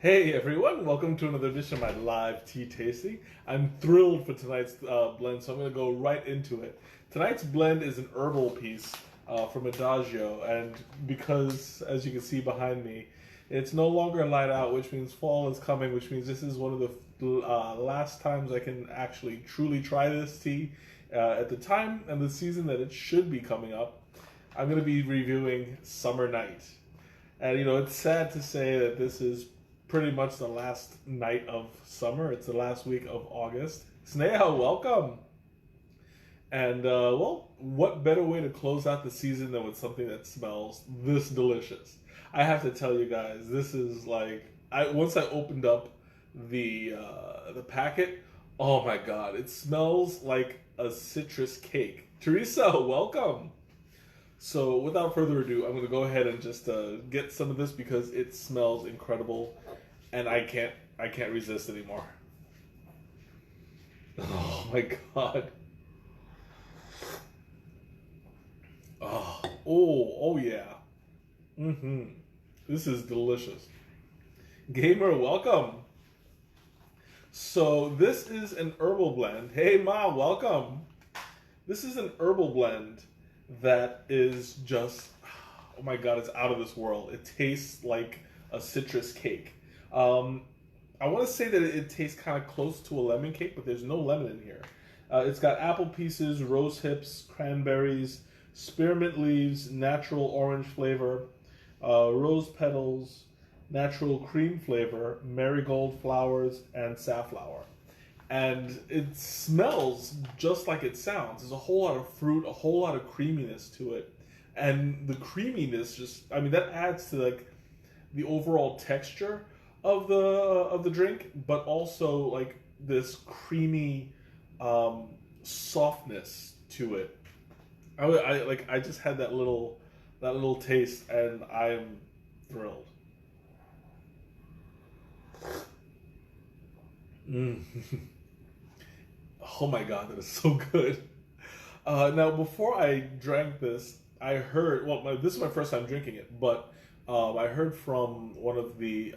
Hey everyone, welcome to another edition of my live tea tasting. I'm thrilled for tonight's blend, so I'm going to go right into it. Tonight's blend is an herbal piece from Adagio, and because, as you can see behind me, it's no longer light out, which means fall is coming, which means this is one of the last times I can actually truly try this tea. At the time and the season that it should be coming up, I'm going to be reviewing Summer Night. And it's sad to say that this is pretty much the last night of summer. It's the last week of August. Sneha, welcome. And well, what better way to close out the season than with something that smells this delicious? I have to tell you guys, this is like once I opened up the packet, oh my god, it smells like a citrus cake. Teresa, welcome. So without further ado, I'm going to go ahead and just get some of this because it smells incredible, and I can't resist anymore. Oh my god. Oh yeah. This is delicious. Gamer, welcome. So this is an herbal blend. Hey Ma, welcome. This is an herbal blend that is just, oh my god, it's out of this world. It tastes like a citrus cake. I want to say that it tastes kind of close to a lemon cake, but there's no lemon in here. It's got apple pieces, rose hips, cranberries, spearmint leaves, natural orange flavor, rose petals, natural cream flavor, marigold flowers, and safflower. And it smells just like it sounds. There's a whole lot of fruit, a whole lot of creaminess to it. And the creaminess that adds to like the overall texture of the drink, but also like this creamy softness to it. I just had that little taste, and I'm thrilled. Oh my god, that is so good. Now, before I drank this, I heard. Well, this is my first time drinking it, but I heard from one of the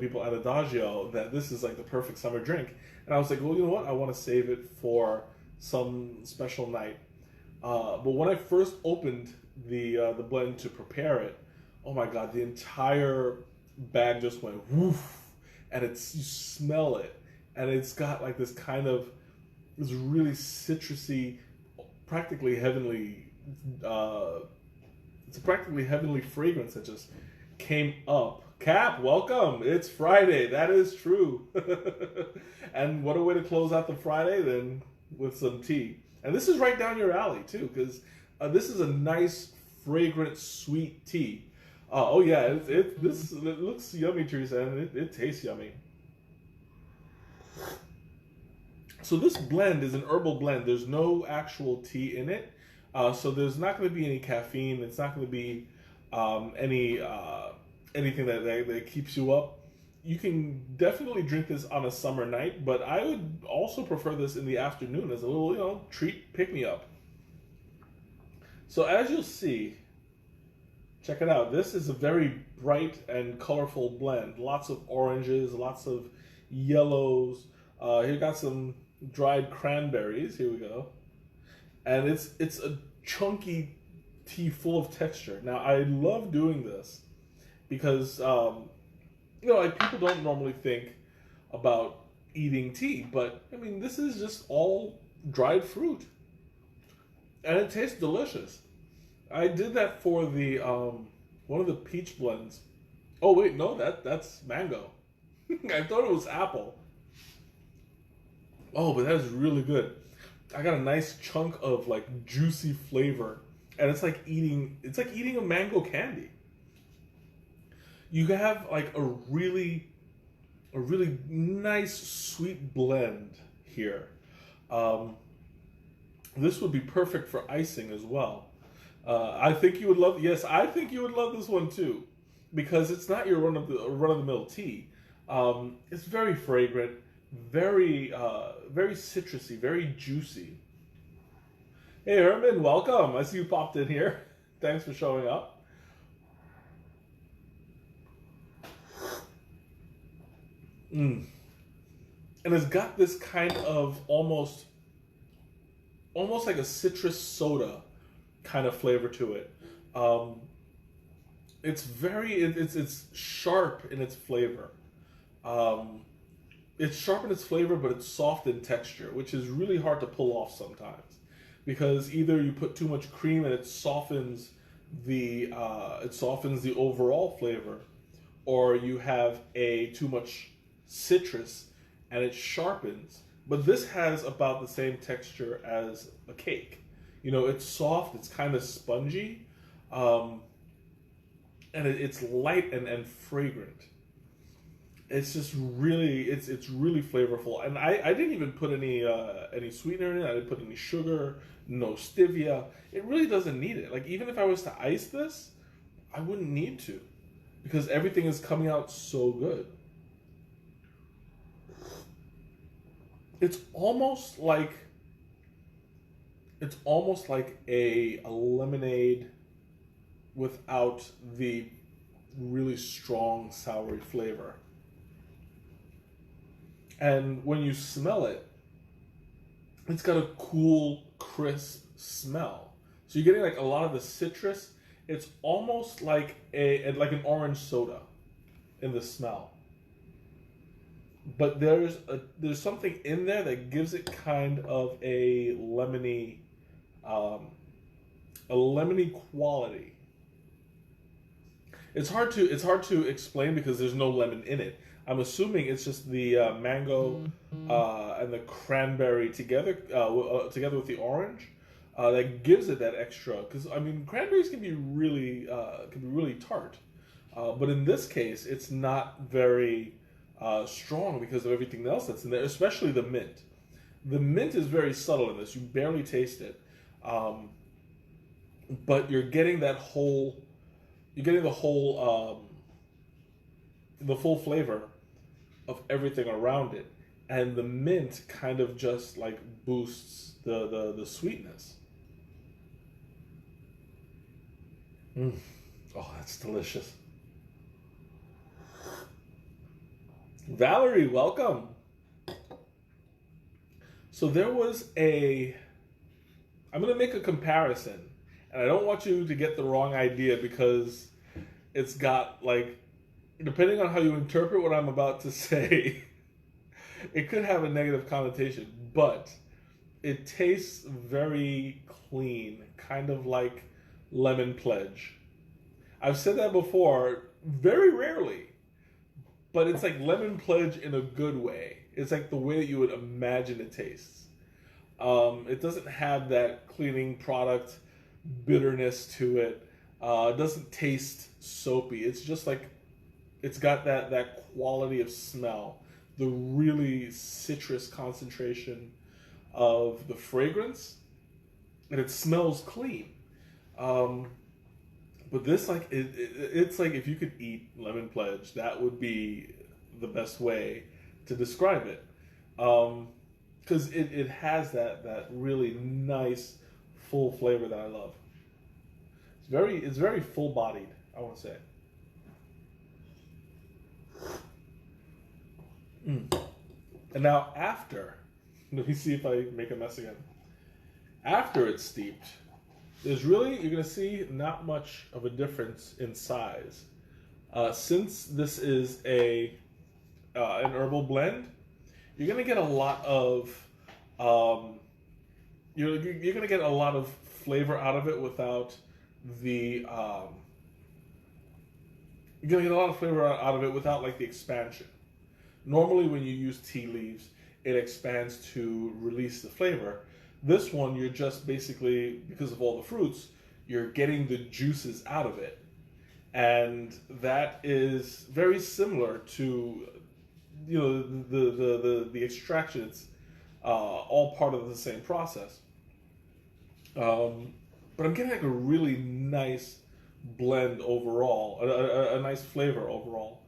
people at Adagio that this is like the perfect summer drink, and I was like, well, you know what? I want to save it for some special night. But when I first opened the blend to prepare it, oh my god, the entire bag just went woof, and you smell it, and it's got like this really citrusy, practically heavenly. It's a practically heavenly fragrance that just came up. Cap, welcome. It's Friday. That is true. And what a way to close out the Friday than with some tea. And this is right down your alley too, because this is a nice, fragrant, sweet tea. Oh yeah, it looks yummy, Teresa, and it tastes yummy. So this blend is an herbal blend. There's no actual tea in it, so there's not going to be any caffeine. It's not going to be anything that keeps you up. You can definitely drink this on a summer night, but I would also prefer this in the afternoon as a little treat pick me up. So as you'll see, check it out. This is a very bright and colorful blend. Lots of oranges, lots of yellows. Here got some dried cranberries. Here we go. And it's a chunky tea full of texture. Now I love doing this because people don't normally think about eating tea, but I mean this is just all dried fruit, and it tastes delicious. I did that for the one of the peach blends. Oh wait, no, that's mango. I thought it was apple. Oh, but that is really good. I got a nice chunk of like juicy flavor, and it's like eating a mango candy. You have like a really nice sweet blend here. This would be perfect for icing as well. I think you would love. Yes, I think you would love this one too, because it's not your run of the mill tea. It's very fragrant, very citrusy, very juicy. Hey Herman, welcome. I see you popped in here. Thanks for showing up. Mm. And it's got this kind of almost like a citrus soda kind of flavor to it. Um, it's sharp in its flavor. Um, it's sharp in its flavor, but it's soft in texture, which is really hard to pull off sometimes, because either you put too much cream and it softens the overall flavor, or you have a too much citrus and it sharpens. But this has about the same texture as a cake. You know, it's soft, it's kind of spongy, um, and it's light and fragrant. It's just really it's really flavorful, and I didn't even put any sweetener in it. I didn't put any sugar, no stevia. It really doesn't need it. Like, even if I was to ice this, I wouldn't need to, because everything is coming out so good. It's almost like a lemonade without the really strong soury flavor. And when you smell it, it's got a cool, crisp smell. So you're getting like a lot of the citrus. It's almost like like an orange soda in the smell. But there's something in there that gives it kind of um, a lemony quality. It's hard to explain because there's no lemon in it. I'm assuming it's just the mango and the cranberry together with the orange that gives it that extra. Because I mean, cranberries can be really tart, but in this case, it's not very strong because of everything else that's in there, especially the mint. The mint is very subtle in this; you barely taste it, but you're getting the full flavor of everything around it, and the mint kind of just like boosts the sweetness. Mm. Oh, that's delicious. Valerie, welcome. So there was I'm going to make a comparison, and I don't want you to get the wrong idea, because it's got, like, depending on how you interpret what I'm about to say, it could have a negative connotation, but it tastes very clean, kind of like Lemon Pledge. I've said that before, very rarely, but it's like Lemon Pledge in a good way. It's like the way that you would imagine it tastes. It doesn't have that cleaning product bitterness to it. It doesn't taste soapy. It's just like it's got that quality of smell, the really citrus concentration of the fragrance, and it smells clean. But this, like, it's like if you could eat Lemon Pledge, that would be the best way to describe it. Because it has that really nice full flavor that I love. It's very full bodied, I want to say. Mm. And now let me see if I make a mess again. After it's steeped, you're going to see not much of a difference in size. Since this is an herbal blend, you're going to get a lot of you're going to get a lot of flavor out of it without the you're going to get a lot of flavor out of it without, like, the expansion. Normally, when you use tea leaves, it expands to release the flavor. This one, you're just basically, because of all the fruits, you're getting the juices out of it. And that is very similar to, the extraction. It's all part of the same process. But I'm getting, like, a really nice blend overall, a nice flavor overall.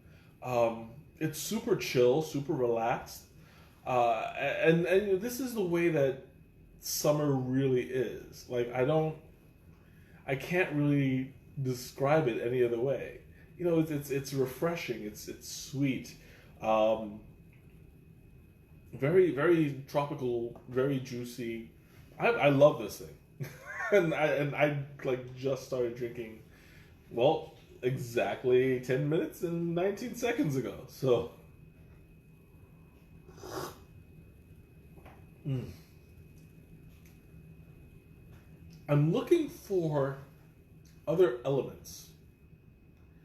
It's super chill, super relaxed. And this is the way that summer really is. Like, I can't really describe it any other way. It's refreshing. It's sweet. Very, very tropical, very juicy. I love this thing, and I like just started drinking. Well, exactly 10 minutes and 19 seconds ago. So, mm. I'm looking for other elements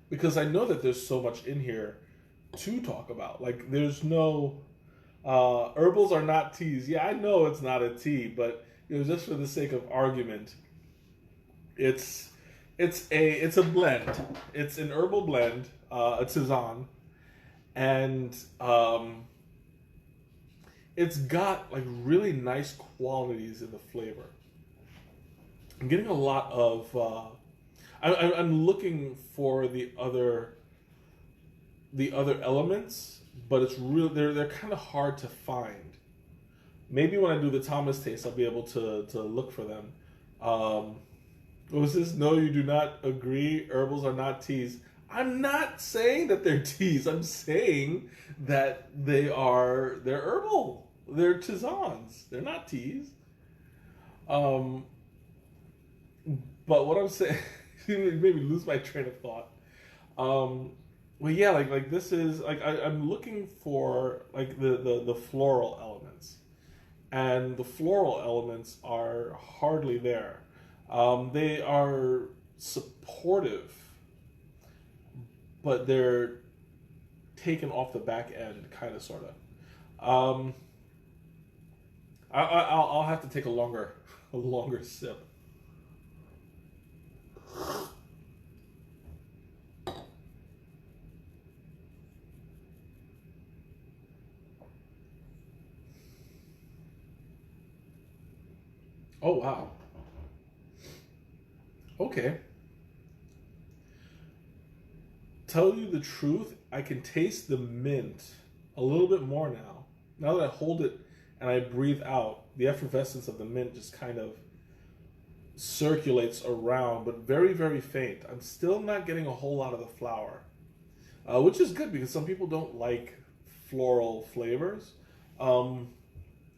because I know that there's so much in here to talk about. Like, there's no herbals are not teas. Yeah, I know it's not a tea, but just for the sake of argument, it's it's a blend. It's an herbal blend, a tisane, and it's got like really nice qualities in the flavor. I'm getting a lot of. I'm looking for the other elements, but it's real. They're kind of hard to find. Maybe when I do the Thomas taste, I'll be able to look for them. What was this? No, you do not agree. Herbals are not teas. I'm not saying that they're teas. I'm saying that they're herbal. They're tisanes. They're not teas. Um, but what I'm saying, it made me lose my train of thought. Um, well, yeah, like this is like I'm looking for like the floral elements, and the floral elements are hardly there. They are supportive, but they're taken off the back end, kind of, sort of. I'll have to take a longer sip. Oh wow. Okay. Tell you the truth, I can taste the mint a little bit more now. Now that I hold it and I breathe out, the effervescence of the mint just kind of circulates around, but very, very faint. I'm still not getting a whole lot of the flower, which is good because some people don't like floral flavors. Um,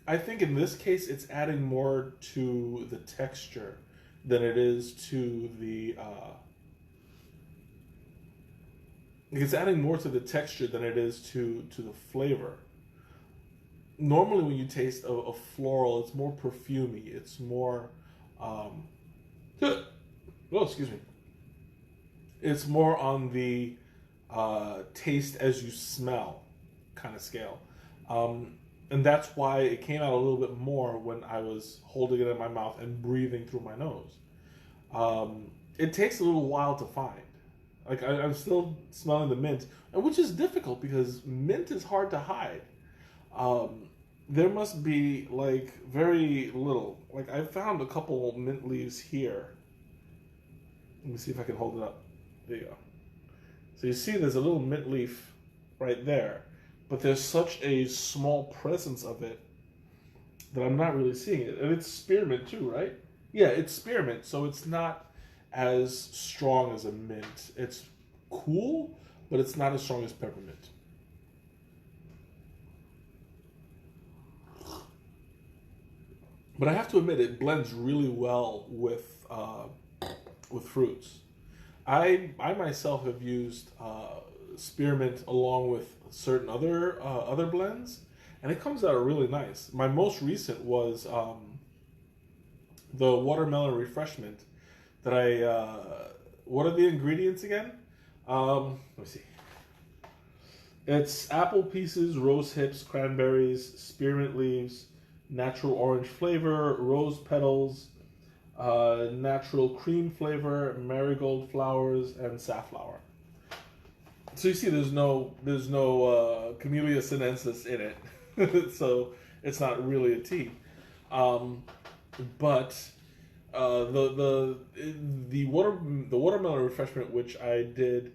I think in this case, it's adding more to the texture than it is to the. It's adding more to the texture than it is to the flavor. Normally, when you taste a floral, it's more perfumey. It's more. Um, oh, excuse me. It's more on the taste as you smell kind of scale. Um, and that's why it came out a little bit more when I was holding it in my mouth and breathing through my nose. It takes a little while to find. Like I'm still smelling the mint, and which is difficult because mint is hard to hide. There must be like very little. Like I found a couple mint leaves here. Let me see if I can hold it up. There you go. So you see, there's a little mint leaf right there, but there's such a small presence of it that I'm not really seeing it. And it's spearmint too, right? Yeah, it's spearmint, so it's not as strong as a mint. It's cool, but it's not as strong as peppermint. But I have to admit, it blends really well with fruits. I myself have used spearmint along with certain other blends, and it comes out really nice. My most recent was the watermelon refreshment that I. What are the ingredients again? Let me see. It's apple pieces, rose hips, cranberries, spearmint leaves, natural orange flavor, rose petals, natural cream flavor, marigold flowers, and safflower. So you see, there's no Camellia sinensis in it, so it's not really a tea. But the watermelon refreshment, which I did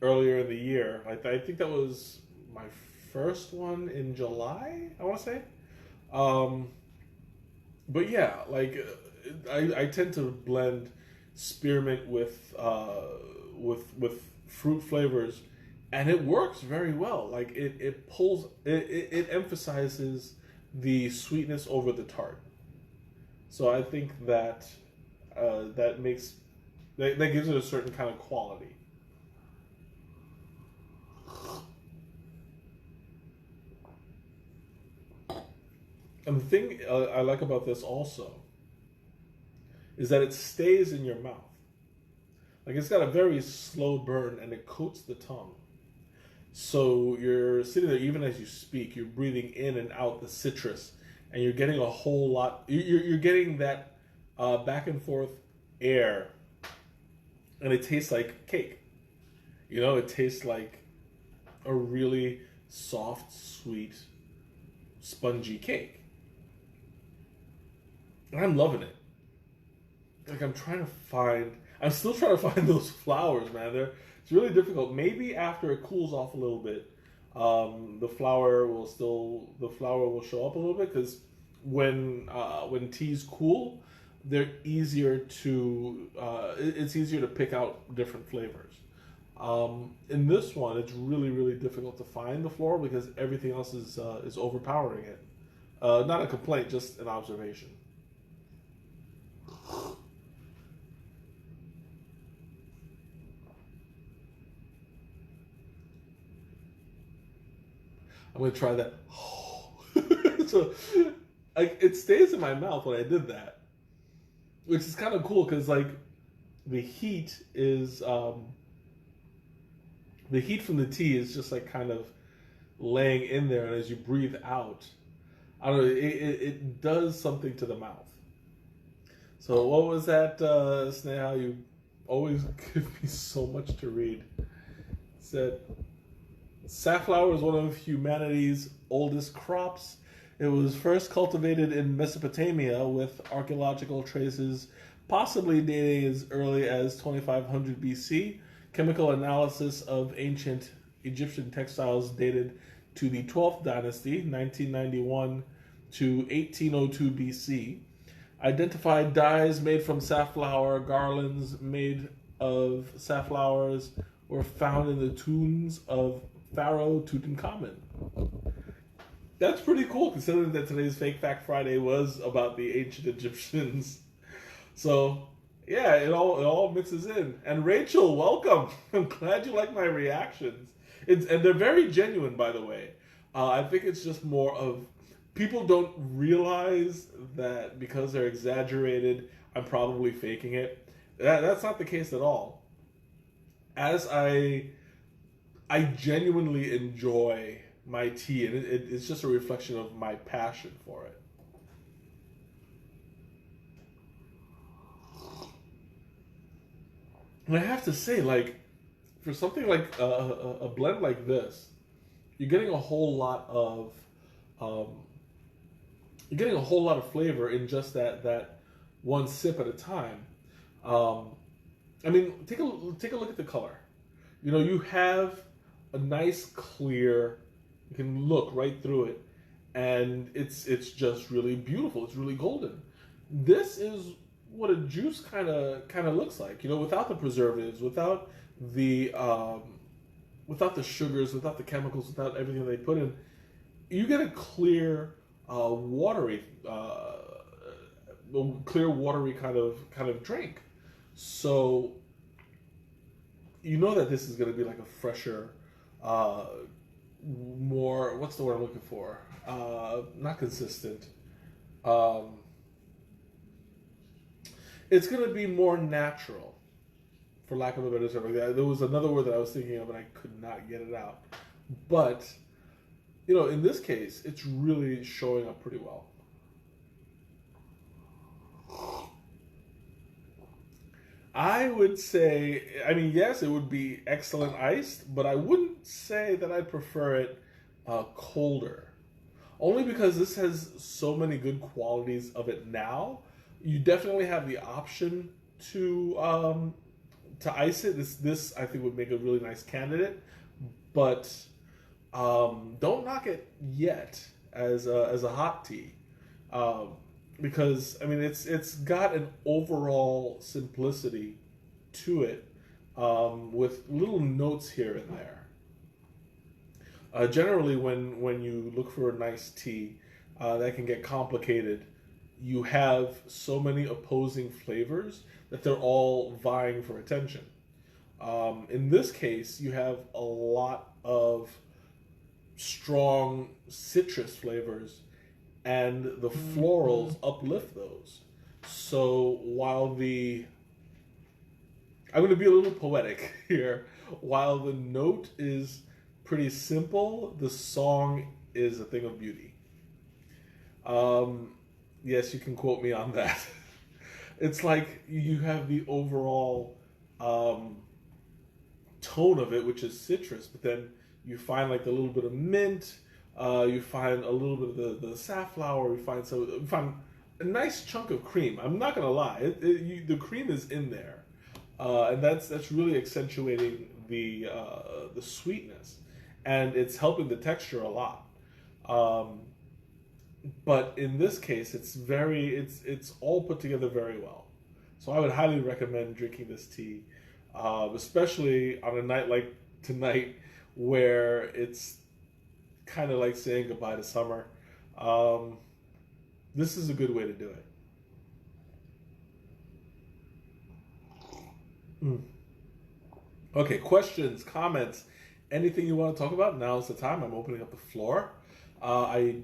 earlier in the year, I think that was my first one in July, I want to say. But yeah, like I tend to blend spearmint with fruit flavors and it works very well. Like it pulls it emphasizes the sweetness over the tart. So I think that that makes that gives it a certain kind of quality. And the thing I like about this also is that it stays in your mouth. Like it's got a very slow burn and it coats the tongue. So you're sitting there, even as you speak, you're breathing in and out the citrus, and you're getting a whole lot. You're getting that back and forth air, and it tastes like cake. You know, it tastes like a really soft, sweet, spongy cake. And I'm loving it. Like I'm still trying to find those flowers, man. It's really difficult. Maybe after it cools off a little bit, the flower will show up a little bit, because when teas cool, they're easier to it's easier to pick out different flavors. In this one, it's really difficult to find the floral because everything else is overpowering it. Not a complaint, just an observation. I'm gonna try that. So, like, it stays in my mouth when I did that, which is kind of cool because like the heat is the heat from the tea is just like kind of laying in there, and as you breathe out, I don't know, it does something to the mouth. So what was that, Sneha? You always give me so much to read. It said, safflower is one of humanity's oldest crops. It was first cultivated in Mesopotamia with archaeological traces possibly dating as early as 2500 BC. Chemical analysis of ancient Egyptian textiles dated to the 12th dynasty, 1991 to 1802 BC. Identified dyes made from safflower, garlands made of safflowers were found in the tombs of Pharaoh Tutankhamun. That's pretty cool, considering that today's Fake Fact Friday was about the ancient Egyptians. So, yeah, it all mixes in. And Rachel, welcome. I'm glad you like my reactions. And they're very genuine, by the way. I think it's just more of people don't realize that because they're exaggerated, I'm probably faking it. That's not the case at all. As I genuinely enjoy my tea, and it's just a reflection of my passion for it. And I have to say, like, for something like a blend like this, you're getting a whole lot of um, you're getting a whole lot of flavor in just that one sip at a time. Um, I mean, take a look at the color. You know, you have a nice clear. You can look right through it, and it's just really beautiful. It's really golden. This is what a juice kind of looks like. You know, without the preservatives, the without the sugars, without the chemicals, without everything they put in, you get a clear, watery, kind of drink. So you know that this is going to be like a fresher, more, what's the word I'm looking for? Not consistent. It's going to be more natural, for lack of a better term. There was another word that I was thinking of and I could not get it out. But, you know, in this case, it's really showing up pretty well. I would say, I mean, yes, it would be excellent iced, but I wouldn't say that I'd prefer it colder. Only because this has so many good qualities of it now. You definitely have the option to ice it. This I think would make a really nice candidate, but don't knock it yet as a hot tea. Because I mean it's got an overall simplicity to it, with little notes here and there. Generally, when you look for a nice tea, that can get complicated. You have so many opposing flavors that they're all vying for attention. In this case, you have a lot of strong citrus flavors, and the florals uplift those. So while I'm going to be a little poetic here, while the note is pretty simple, the song is a thing of beauty. Yes, you can quote me on that. It's like you have the overall tone of it, which is citrus, but then you find like a little bit of mint, you find a little bit of the safflower, you find a nice chunk of cream. I'm not gonna lie, the cream is in there, and that's really accentuating the sweetness, and it's helping the texture a lot. But in this case, it's all put together very well. So I would highly recommend drinking this tea, especially on a night like tonight, where it's kind of like saying goodbye to summer. This is a good way to do it. Okay, questions, comments, anything you want to talk about? Now's the time. I'm opening up the floor. I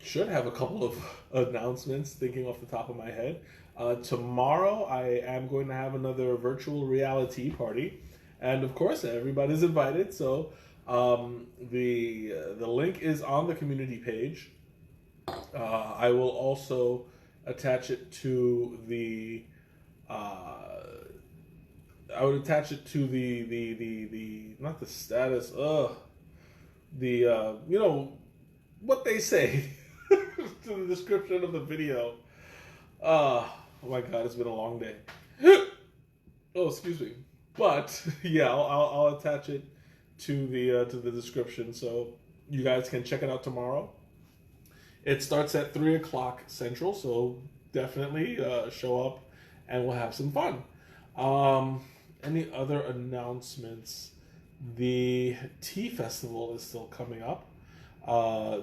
should have a couple of announcements thinking off the top of my head. Tomorrow, I am going to have another virtual reality party. And of course, everybody's invited. So the link is on the community page. I will also attach it to the I would attach it to the not the status, you know what they say to the description of the video. Oh my god, it's been a long day. Oh, excuse me. But yeah, I'll attach it to the description so you guys can check it out tomorrow. It starts at 3 o'clock Central, so definitely show up and we'll have some fun. Any other announcements? The tea festival is still coming up.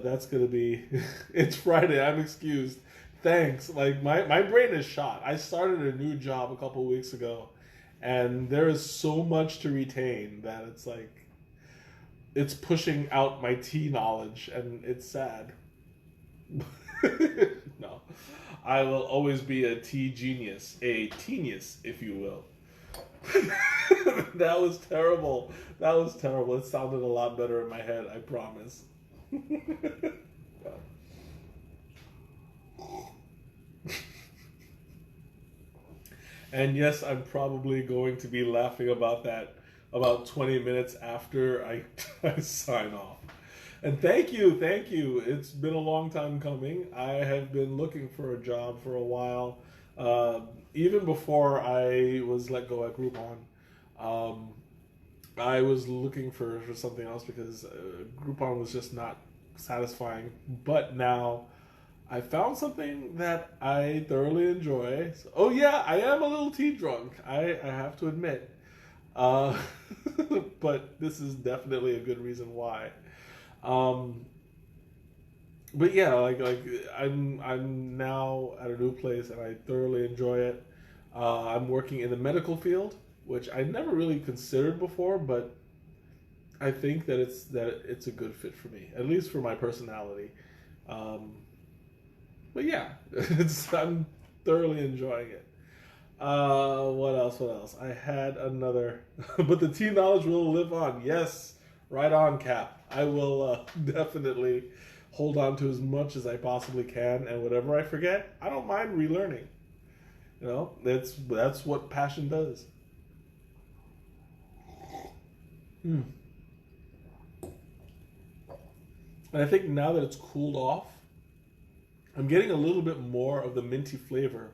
That's gonna be it's Friday, I'm excused. Thanks. Like my brain is shot. I started a new job a couple weeks ago, and there is so much to retain that it's like it's pushing out my tea knowledge, and it's sad. No, I will always be a tea genius, a teenius, if you will. That was terrible. That was terrible. It sounded a lot better in my head, I promise. And yes, I'm probably going to be laughing about that about 20 minutes after I sign off. And thank you. It's been a long time coming. I have been looking for a job for a while. Even before I was let go at Groupon, I was looking for something else because Groupon was just not satisfying. But now I found something that I thoroughly enjoy. So, oh yeah, I am a little tea drunk. I have to admit. But this is definitely a good reason why. But yeah, like I'm now at a new place and I thoroughly enjoy it. I'm working in the medical field, which I never really considered before, but I think that it's a good fit for me, at least for my personality. But yeah, I'm thoroughly enjoying it. What else? I had another, but the tea knowledge will live on. Yes, right on, Cap. I will definitely hold on to as much as I possibly can, and whatever I forget, I don't mind relearning. You know, that's what passion does. And I think now that it's cooled off, I'm getting a little bit more of the minty flavor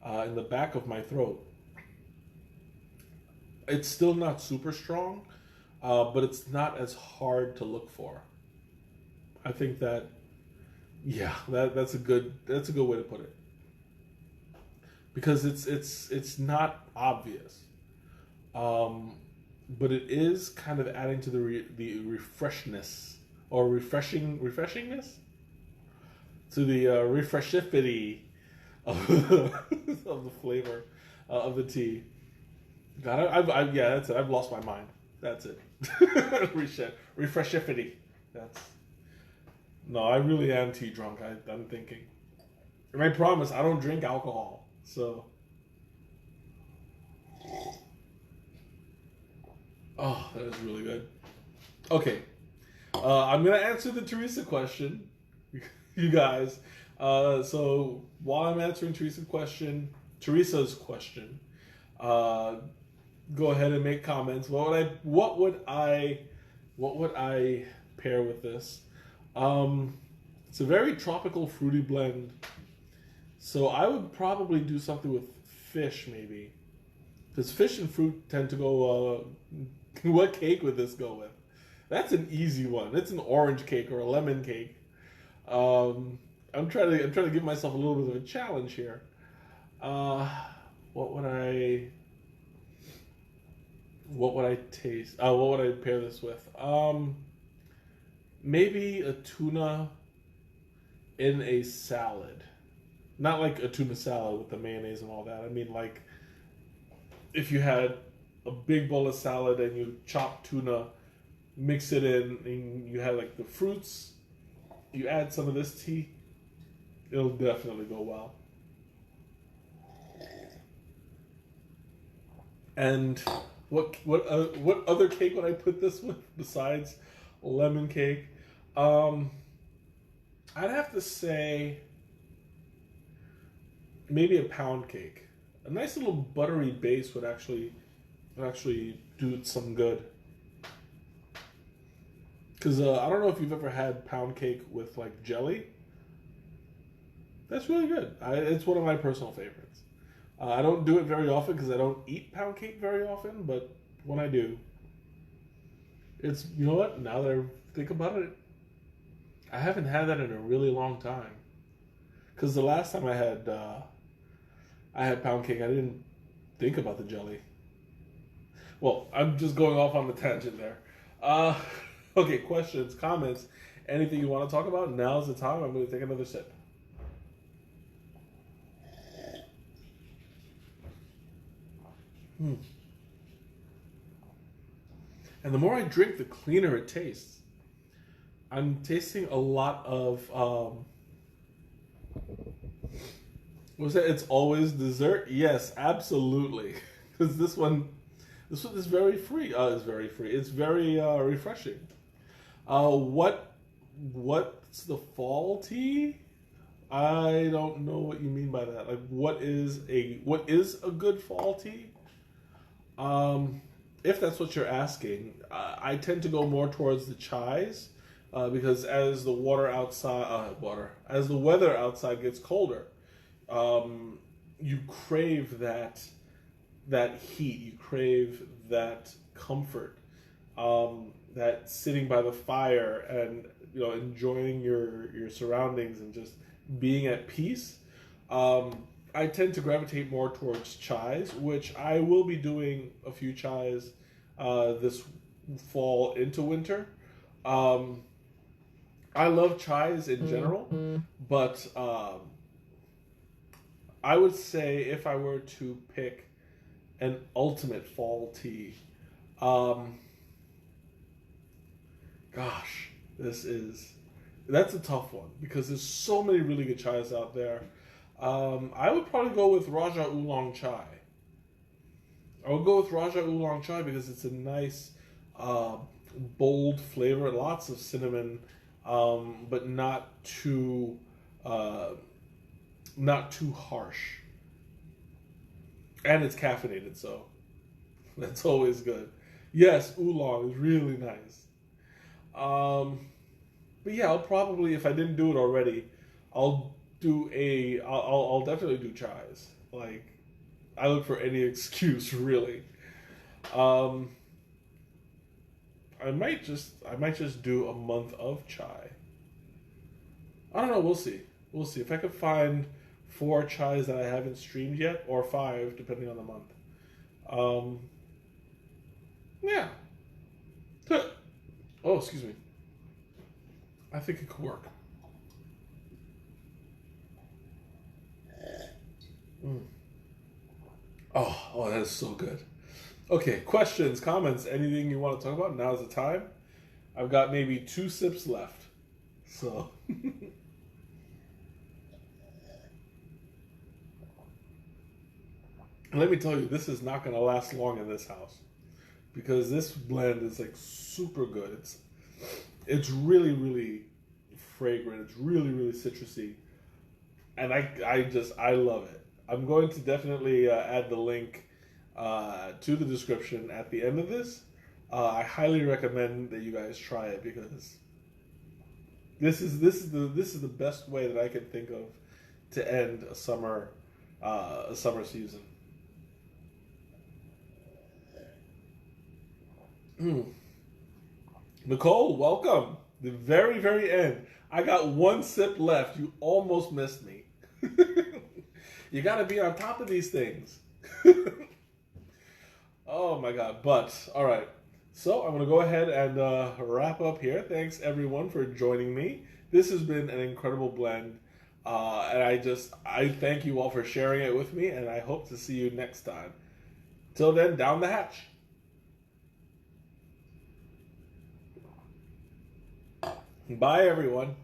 in the back of my throat. It's still not super strong, but it's not as hard to look for. I think that, yeah, that's a good way to put it, because it's not obvious. but it is kind of adding to the refreshness or refreshingness to the refreshifity of of the flavor of the tea. God, yeah, that's it. I've lost my mind. That's it. Refreshifity. That's no. I really am tea drunk. I'm thinking, and I promise I don't drink alcohol. So, oh, that is really good. Okay, I'm gonna answer the Teresa question, you guys. So while I'm answering Teresa's question, go ahead and make comments. What would I pair with this? It's a very tropical fruity blend. So I would probably do something with fish, maybe. Because fish and fruit tend to go. What cake would this go with? That's an easy one. It's an orange cake or a lemon cake. I'm trying to give myself a little bit of a challenge here. What would I taste? What would I pair this with? Maybe a tuna in a salad. Not like a tuna salad with the mayonnaise and all that. I mean, like if you had a big bowl of salad and you chop tuna, mix it in, and you had like the fruits, you add some of this tea, it'll definitely go well. And what other cake would I put this with besides lemon cake? I'd have to say maybe a pound cake. A nice little buttery base would actually do some good. Because I don't know if you've ever had pound cake with like jelly. That's really good. It's one of my personal favorites. I don't do it very often because I don't eat pound cake very often, but when I do, it's, you know what? Now that I think about it, I haven't had that in a really long time. Because the last time I had pound cake, I didn't think about the jelly. Well, I'm just going off on the tangent there. Okay, questions, comments, anything you want to talk about? Now's the time. I'm going to take another sip. And the more I drink, the cleaner it tastes. I'm tasting a lot of was that it's always dessert? Yes, absolutely. Because this one is very free. It's very free. It's very refreshing. What's the fall tea? I don't know what you mean by that. Like, what is a good fall tea? If that's what you're asking, I tend to go more towards the chais because as the weather outside gets colder, you crave that heat, you crave that comfort, that sitting by the fire and enjoying your surroundings and just being at peace. I tend to gravitate more towards chais, which I will be doing a few chais this fall into winter. I love chais in general, but I would say if I were to pick an ultimate fall tea, gosh, that's a tough one because there's so many really good chais out there. I would probably go with Raja Oolong Chai. I would go with Raja Oolong Chai because it's a nice, bold flavor, lots of cinnamon, but not too harsh. And it's caffeinated, so that's always good. Yes, oolong is really nice. But yeah, I'll probably, if I didn't do it already, I'll definitely do chais. Like, I look for any excuse, really. I might just do a month of chai. I don't know. We'll see. If I could find 4 chais that I haven't streamed yet, or 5, depending on the month. Yeah. Oh, excuse me. I think it could work. Mm. Oh, that is so good. Okay, questions, comments, anything you want to talk about? Now's the time. I've got maybe 2 sips left. So. Let me tell you, this is not going to last long in this house. Because this blend is like super good. It's really, really fragrant. It's really, really citrusy. And I love it. I'm going to definitely add the link to the description at the end of this. I highly recommend that you guys try it because this is the best way that I can think of to end a summer season. Nicole, welcome. The very, very end. I got 1 sip left. You almost missed me. You got to be on top of these things. Oh my God. But, all right. So I'm going to go ahead and wrap up here. Thanks everyone for joining me. This has been an incredible blend. And I thank you all for sharing it with me. And I hope to see you next time. Till then, down the hatch. Bye, everyone.